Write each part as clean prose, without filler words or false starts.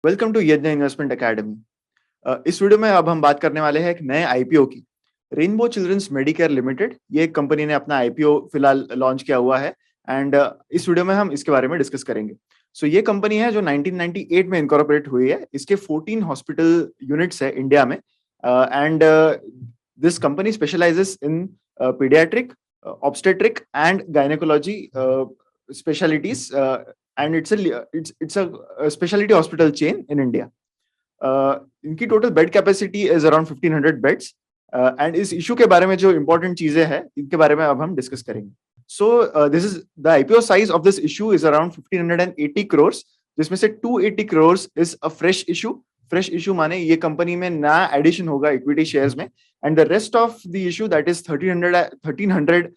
Welcome to यज्ञ investment academy. इस video में अब हम बात करने वाले हैं एक नए आईपीओ की। रेनबो चिल्ड्रंस मेडिकेयर लिमिटेड, ये एक कंपनी ने अपना आईपीओ फिलहाल लॉन्च किया हुआ है एंड इस वीडियो में हम इसके बारे में डिस्कस करेंगे। ये कंपनी है जो 1998 में इनकॉर्पोरेट हुई है। इसके 14 हॉस्पिटल यूनिट्स है इंडिया में and this company specialises in paediatric, obstetric and gynaecology specialties, and it's a specialty hospital chain in India. इनकी total bed capacity is around 1500 beds and इस इशू के बारे में जो इंपॉर्टेंट चीजें हैं इनके बारे में अब हम डिस्कस करेंगे। So this is the IPO size of this issue is around 1580 crore, जिसमें से 280 crore is a fresh issue. Fresh issue माने ये कंपनी में नया एडिशन होगा इक्विटी शेयर्स में, and the rest of the issue that is 1300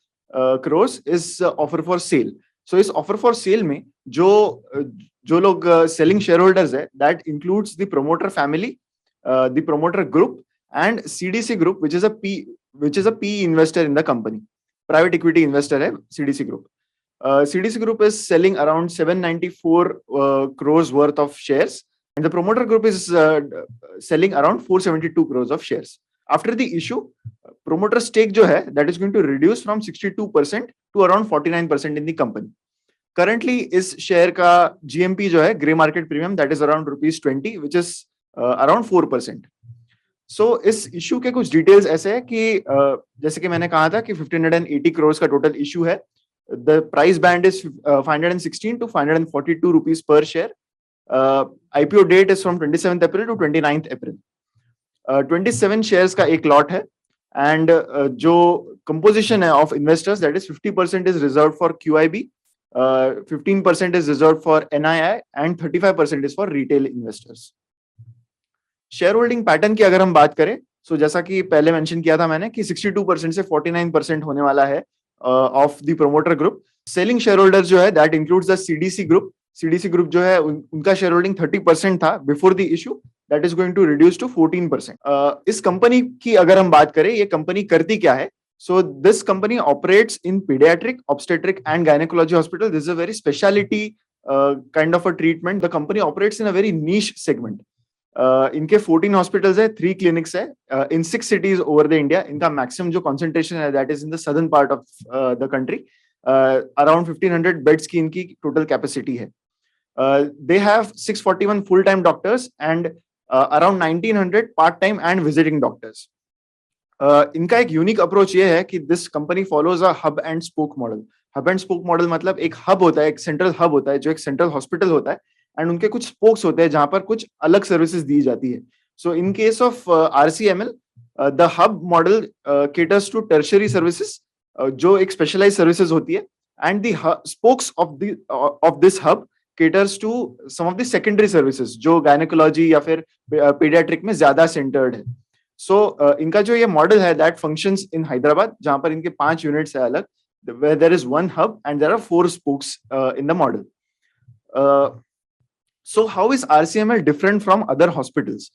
crore is offer for sale. So इस offer for sale में जो लोग सेलिंग शेयर होल्डर्स है, that includes the promoter family, the promoter group and CDC group which is a PE investor in the company, private equity investor है CDC group. CDC group is selling around 794 crores worth of shares and the promoter group is selling around 472 crores of shares. After the issue, promoter stake जो है that is going to reduce from 62% to around 49% in the company. Currently इस share का GMP जो है, grey market premium, that is around ₹20 which is around 4%. सो इस issue के कुछ details ऐसे है कि जैसे कि मैंने कहा था कि 1580 करोड़ का टोटल इशू है. The price band is 516 to 542 rupees per share. IPO date is from 27th April to 29th April. 27 shares का एक लॉट है एंड जो कंपोजिशन है of investors, that is 50% is reserve for QIB, 15% is reserved for NII and 35% is for retail investors. Share holding pattern की अगर हम बात करें, जैसा कि पहले मेंशन किया था मैंने कि 62% से 49% होने वाला है of the promoter group. Selling shareholders जो है that includes the CDC group. CDC group जो है उनका शेयर होल्डिंग 30% था before the issue, that is going to reduce to 14%. इस कंपनी की अगर हम बात करें, ये कंपनी करती क्या है? So this company operates in pediatric, obstetric and gynecology hospital. This is a very specialty kind of a treatment. The company operates in a very niche segment. इनके 14 hospitals है, 3 clinics है in 6 cities over the India. इनका maximum जो concentration है that is in the southern part of the country. Around 1500 beds की इनकी total capacity है. They have 641 full-time doctors and around 1900 part-time and visiting doctors. इनका एक unique approach ये है कि this company follows a hub and spoke model. Hub and spoke model मतलब एक हब होता है, एक सेंट्रल हब होता है जो एक सेंट्रल हॉस्पिटल होता है, एंड उनके कुछ स्पोक्स होते हैं जहां पर कुछ अलग सर्विसेज दी जाती है. So in case of RCML, the hub model caters to tertiary services, जो एक स्पेशलाइज सर्विसेज होती है, and the spokes of this hub caters to some of the secondary services जो गायनेकोलॉजी या फिर पीडियाट्रिक में ज्यादा सेंटर्ड है. इनका जो ये मॉडल है दैट फंक्शंस इन हैदराबाद, जहां पर इनके 5 यूनिट्स है अलग, where there is one hub and there are 4 spokes in the model. So how is RCML different from other hospitals?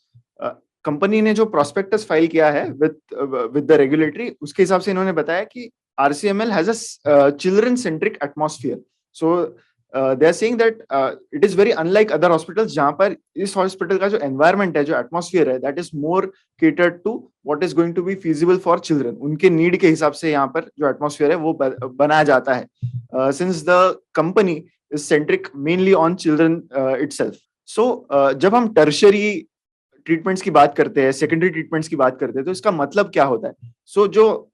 Company ने जो प्रोस्पेक्टस फाइल किया है with the regulatory, उसके हिसाब से इन्होंने बताया कि RCML has a children centric atmosphere. So they are saying that it is very unlike other hospitals, जहां पर इस हॉस्पिटल का जो एनवायरमेंट है, जो एटमॉस्फेयर है, that is more catered to what is going to be feasible for children. उनके need के हिसाब से यहाँ पर जो एटमॉस्फेयर है वो बनाया जाता है, since the company is centric mainly on children itself. So जब हम टर्शियरी ट्रीटमेंट्स की बात करते हैं, सेकेंडरी ट्रीटमेंट्स की बात करते हैं, तो इसका मतलब क्या होता है? जो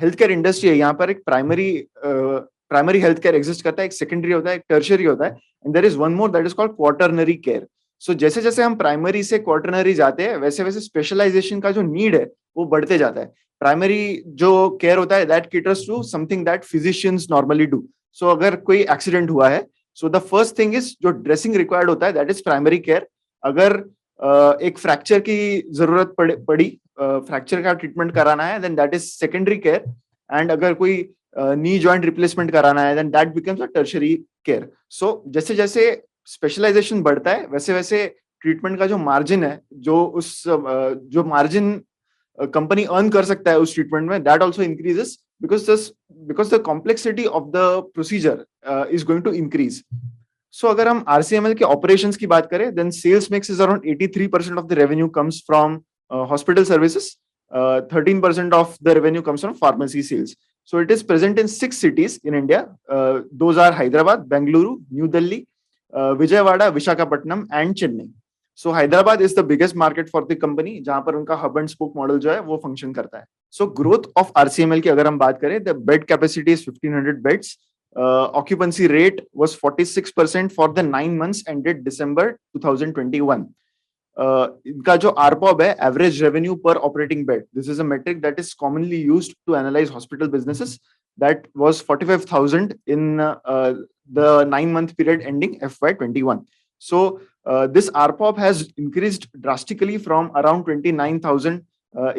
हेल्थ केयर इंडस्ट्री है, यहाँ पर एक प्राइमरी हेल्थ केयर एग्जिस्ट करता है, एक सेकेंडरी होता है, एक टर्शियरी होता है, and there is one more that is called quaternary care. जैसे जैसे हम प्राइमरी से क्वार्टरनरी जाते हैं, वैसे वैसे स्पेशलाइजेशन का जो नीड है वो बढ़ते जाता है. प्राइमरी जो केयर होता है that caters to something that physicians normally do. अगर कोई एक्सीडेंट हुआ है, द फर्स्ट थिंग इज जो ड्रेसिंग रिक्वायर्ड होता है दैट इज प्राइमरी केयर. अगर एक फ्रैक्चर की जरूरत पड़ी, फ्रैक्चर का ट्रीटमेंट कराना है, then that is secondary care. And अगर कोई नी जॉइंट रिप्लेसमेंट कराना है, then that becomes a tertiary care. जैसे जैसे स्पेशलाइजेशन बढ़ता है, वैसे वैसे ट्रीटमेंट का जो मार्जिन है, जो मार्जिन कंपनी अर्न कर सकता है उस ट्रीटमेंट में, that also increases because the complexity of the procedure is going to increase. So अगर हम आरसीएमएल के ऑपरेशंस की बात करें, then sales mix is around 83% of the revenue comes from hospital services, 13% of the revenue comes from pharmacy sales. So it is present in 6 cities in India. Those are Hyderabad, Bengaluru, New Delhi, Vijayawada, Visakhapatnam and Chennai. So Hyderabad is the biggest market for the company, जहां पर उनका hub and spoke model जो है वो function करता है. So growth of RCML की अगर हम बात करें, the bed capacity is 1500 beds. Occupancy rate was 46% for the 9 months ended December 2021. इनका जो आरपॉब है, average revenue per operating bed, this is a metric that is commonly used to analyse hospital businesses, that was 45,000 in the 9-month period ending FY21. So this ARPOB has increased drastically from around 29,000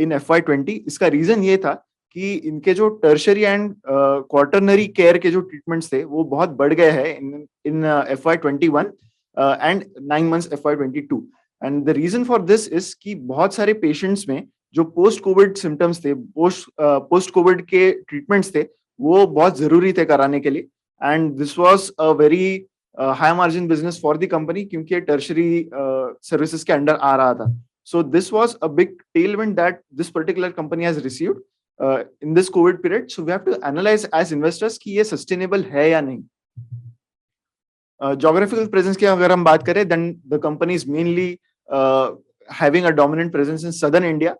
in FY20. इसका reason ये था कि इनके जो tertiary and quaternary care के जो treatments थे वो बहुत बढ़ गए हैं in FY21 and 9 months FY22. And the reason for this is कि बहुत सारे पेशेंट्स में जो पोस्ट कोविड सिम्टम्स थे, पोस्ट कोविड के ट्रीटमेंट्स थे, वो बहुत जरूरी थे कराने के लिए. And this was a very high margin business for the company, क्योंकि टर्शरी सर्विसेज के अंडर आ रहा था. So this was a big tailwind that this particular company has received in this covid period. So we have to analyse as investors कि ये sustainable है या नहीं. Geographical presence की अगर हम बात करें, then the company is mainly having a dominant presence in southern India.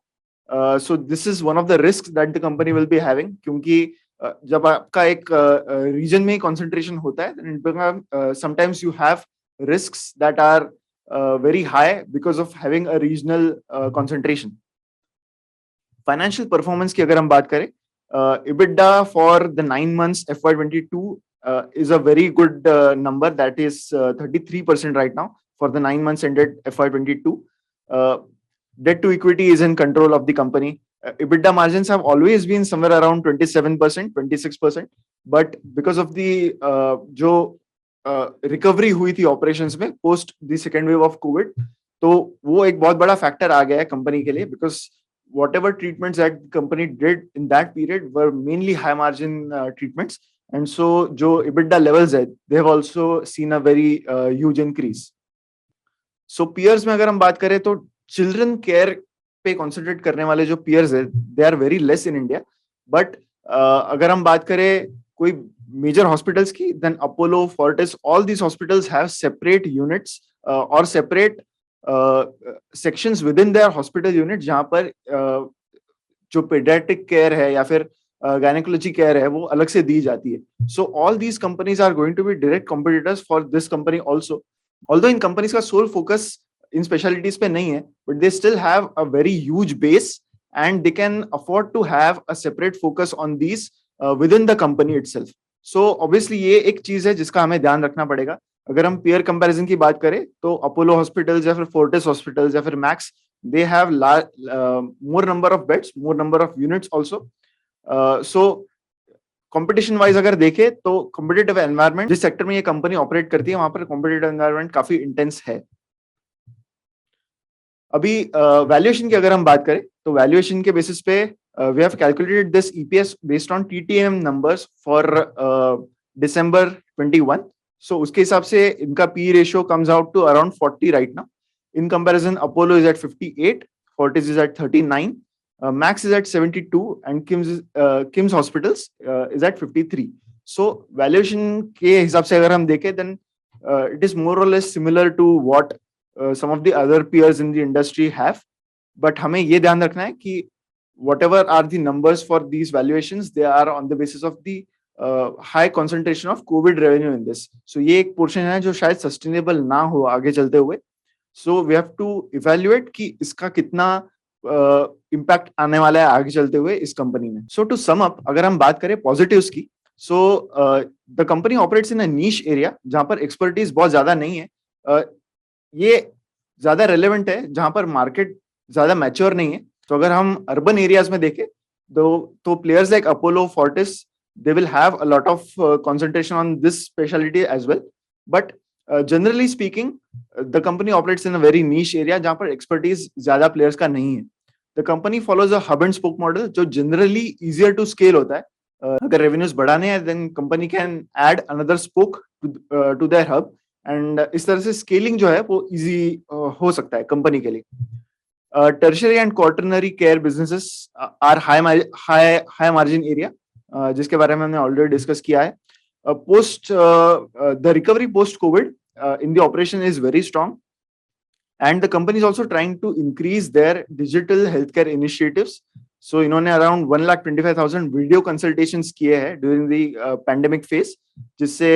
So this is one of the risks that the company will be having, क्योंकि जब आपका एक region में concentration होता है, then sometimes you have risks that are very high because of having a regional concentration. Financial performance की अगर हम बात करें, EBITDA for the 9 months FY22 is a very good number, that is 33% right now for the 9 months ended FY22. Debt to equity is in control of the company. EBITDA margins have always been somewhere around 27%, 26%, but because of the जो recovery हुई थी operations में post the second wave of COVID, तो वो एक बहुत बड़ा factor आ गया है company के लिए, because whatever treatments that the company did in that period were mainly high margin treatments. And so जो EBITDA levels है, they have also seen a very huge increase. So peers में अगर हम बात करें तो children care पे concentrate करने वाले जो peers है, they are very less in India. But अगर हम बात करें कोई major hospitals की, then Apollo, Fortis, all these hospitals have separate units or separate sections within their hospital unit, जहाँ पर जो pediatric care है या फिर gynecology care है वो अलग से दी जाती है. So all these companies are going to be direct competitors for this company also. Although in companies का sole focus इन specialties पे नहीं है, but they still have a very huge base and they can afford to have a separate focus on these within the company itself. So obviously ये एक चीज है जिसका हमें ध्यान रखना पड़ेगा. अगर हम peer comparison की बात करें तो अपोलो हॉस्पिटल्स या फिर फोर्टिस हॉस्पिटल्स या फिर max, they have more number of beds, more number of units also. So competition wise अगर देखें तो कॉम्पिटिटिव एनवायरनमेंट जिस सेक्टर में ये कंपनी ऑपरेट करती है वहां पर कॉम्पिटिटिव एनवायरनमेंट काफी इंटेंस है. अभी वैल्यूएशन की अगर हम बात करें तो वैल्यूएशन के बेसिस पे we have calculated this EPS based on TTM numbers for December 21. सो उसके हिसाब से इनका P ratio comes out to around 40 right now. In comparison Apollo is at 58, Fortis is at 39, Max is at 72 and Kim's Hospitals is at 53. So valuation के हिसाब से अगर हम देखें, then it is more or less similar to what some of the other peers in the industry have. But हमें ये ध्यान रखना है कि whatever are the numbers for these valuations, they are on the basis of the high concentration of COVID revenue in this. So ये एक portion है जो शायद sustainable ना हो आगे चलते हुए. So we have to evaluate कि इसका कितना इम्पैक्ट आने वाला है आगे चलते हुए इस कंपनी में. सो टू सम अप, अगर हम बात करें पॉजिटिव्स की, so the company operates in a niche area जहां पर एक्सपर्टीज बहुत ज्यादा नहीं है. ये ज्यादा रेलेवेंट है जहां पर मार्केट ज्यादा मैच्योर नहीं है. तो अगर हम अर्बन एरियाज में देखें तो players like Apollo, Fortis, they will have a lot of concentration on this speciality as well. But generally speaking the company operates in a very niche area जहां पर एक्सपर्टीज ज्यादा प्लेयर्स का नहीं है. The company follows a hub and spoke model जो generally easier to scale होता है. अगर revenues बढ़ाने हैं, then company can add another spoke to their hub and इस तरह से स्केलिंग जो है वो इजी हो सकता है कंपनी के लिए. Tertiary and quaternary care businesses are high margin area, जिसके बारे में हमने ऑलरेडी डिस्कस किया है. Post the recovery post covid in the operation is very strong, and the company is also trying to increase their digital healthcare initiatives. So इन्होंने around 1,25,000 video consultations किए हैं during the pandemic phase, जिससे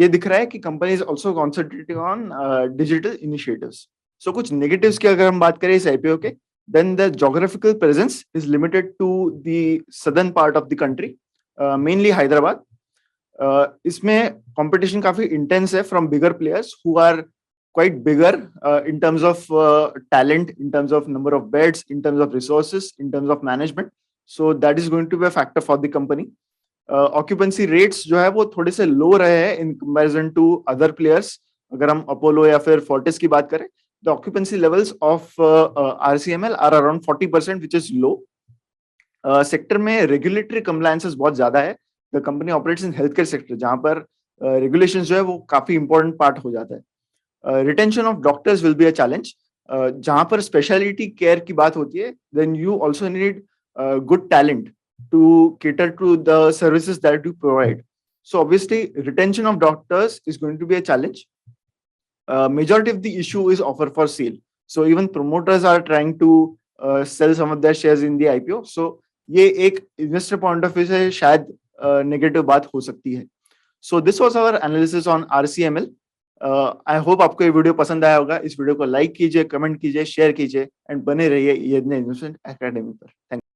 ये दिख रहा है कि company is also concentrating on digital initiatives. So कुछ नेगेटिव्स की अगर हम बात करें इस आईपीओ के, then the geographical presence is limited to the southern part of the country, mainly Hyderabad. इसमें कंपटीशन काफी इंटेंस है from bigger players who are quite bigger in terms of talent, in terms of number of beds, in terms of resources, in terms of management. So that is going to be a factor for the company. Occupancy rates जो है वो थोड़े से लो रहे हैं in comparison to other players. अगर हम Apollo या फिर फोर्टिस की बात करें, the occupancy levels of RCML are around 40%, which is low. Sector में रेगुलेटरी कंप्लायंसेस बहुत ज्यादा है. The company operates in health care sector, जहां पर रेगुलेशंस जो है वो काफी इंपॉर्टेंट पार्ट हो जाता है. Retention of doctors will be a challenge. जहां पर स्पेशलिटी केयर की बात होती है, then you also need good talent to cater to the services that you provide. So obviously retention of doctors is going to be a challenge. Majority of the issue is offer for sale. So even promoters are trying to sell some of their shares in the IPO. So ये एक investor point of view से शायद negative बात हो सकती है. So this was our analysis on RCML. I hope आपको ये वीडियो पसंद आया होगा. इस वीडियो को लाइक कीजिए, कमेंट कीजिए, शेयर कीजिए एंड बने रहिए ये इन्वेस्टमेंट एकेडमी पर. Thank you.